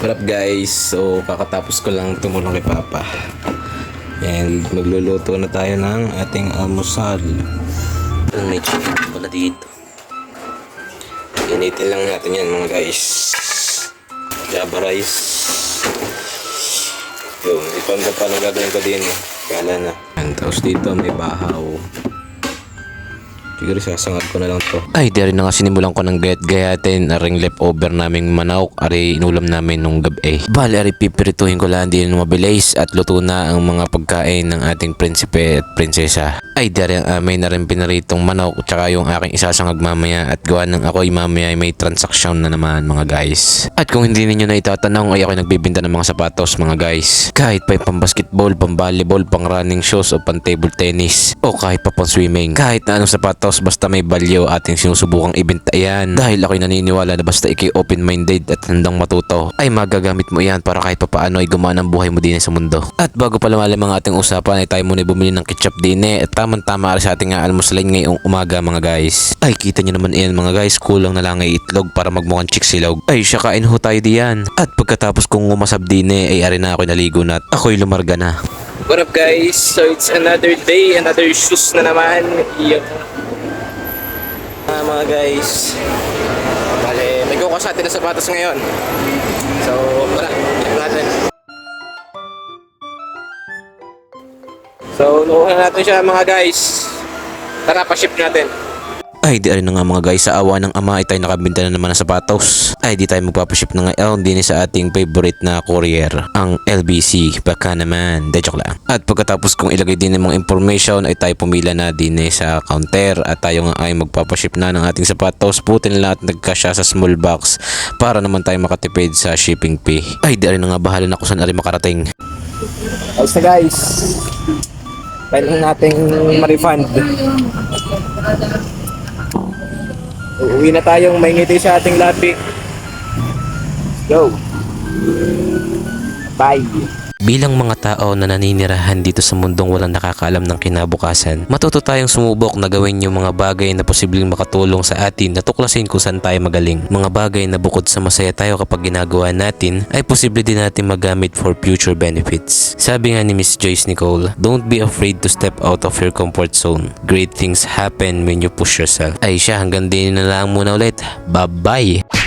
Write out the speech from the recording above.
What up guys? So kakatapos ko lang tumulong kay Papa. And magluluto na tayo ng ating almusal. May chicken pala dito. Initin lang natin yan mga guys. Java rice. Yun, ito ang paano gagawin ko din. Kala na. Tapos dito may bahaw. Siguro sasangad ko na lang to. Ay, di rin na nga sinimulan ko ng gayat-gayatin na ring leftover naming manok. Ari inulam namin nung gabi. Bali, ari pipirituhin ko lang din ng mabilis at luto na ang mga pagkain ng ating prinsipe at prinsesa. Ay, di rin may na rin pinaritong manok at saka yung aking isasangag mamaya at gawa ng ako'y mamaya may transaksyon na naman mga guys. At kung hindi ninyo na itatanong ay ako'y nagbibinta ng mga sapatos mga guys. Kahit pa pang basketball, pang volleyball, pang running shoes o pang table tennis o kahit pa pang swimming. Kahit na anong sapatos basta may value ating sinusubukang ibenta yan. Dahil ako'y naniniwala na basta ikay open-minded at handang matuto ay magagamit mo yan para kahit papaano ay gumaan ang buhay mo din sa mundo. At bago pa lumalim ang ating usapan ay tayo muna bumili ng ketchup din at tamang-tama sa ating almusalin ngayong umaga mga guys. Ay kita nyo naman yan mga guys, kulang na lang ay itlog para magmukhang chiksilog. Ay siya kain ho tayo diyan. At pagkatapos kong umasab din ay ari na ako'y naligo na at ako'y lumarga na. What up guys? So it's another day, another shoes na naman. Mga guys, bale, may kuha sa atin na sapatos ngayon. So, tara, tignan natin. So, nukuha natin siya mga guys. Tara, pa-ship natin. Ay, di rin na nga mga guys, sa awa ng ama ay tayo nakabinta na naman ng sapatos. Ay, di tayo magpapaship na ngayon din sa ating favorite na courier, ang LBC. Baka naman, de joke lang. At pagkatapos kong ilagay din ng mga information ay tayo pumila na din sa counter at tayo nga ay magpapaship na ng ating sapatos. Putin lahat nagkasya sa small box para naman tayo makatipid sa shipping fee. Ay, di rin na nga bahala na kung saan ari makarating. Ayos na guys, kailangan nating ma-refund. Uuwi na tayong may ngiti sa ating labi. Go! Bye! Bilang mga tao na naninirahan dito sa mundong walang nakakaalam ng kinabukasan, matuto tayong sumubok na gawin yung mga bagay na posibleng makatulong sa atin na tuklasin kung saan tayo magaling. Mga bagay na bukod sa masaya tayo kapag ginagawa natin, ay posible din natin magamit for future benefits. Sabi nga ni Miss Joyce Nicole, don't be afraid to step out of your comfort zone. Great things happen when you push yourself. Ay siya, hanggang din na lang muna ulit. Bye-bye!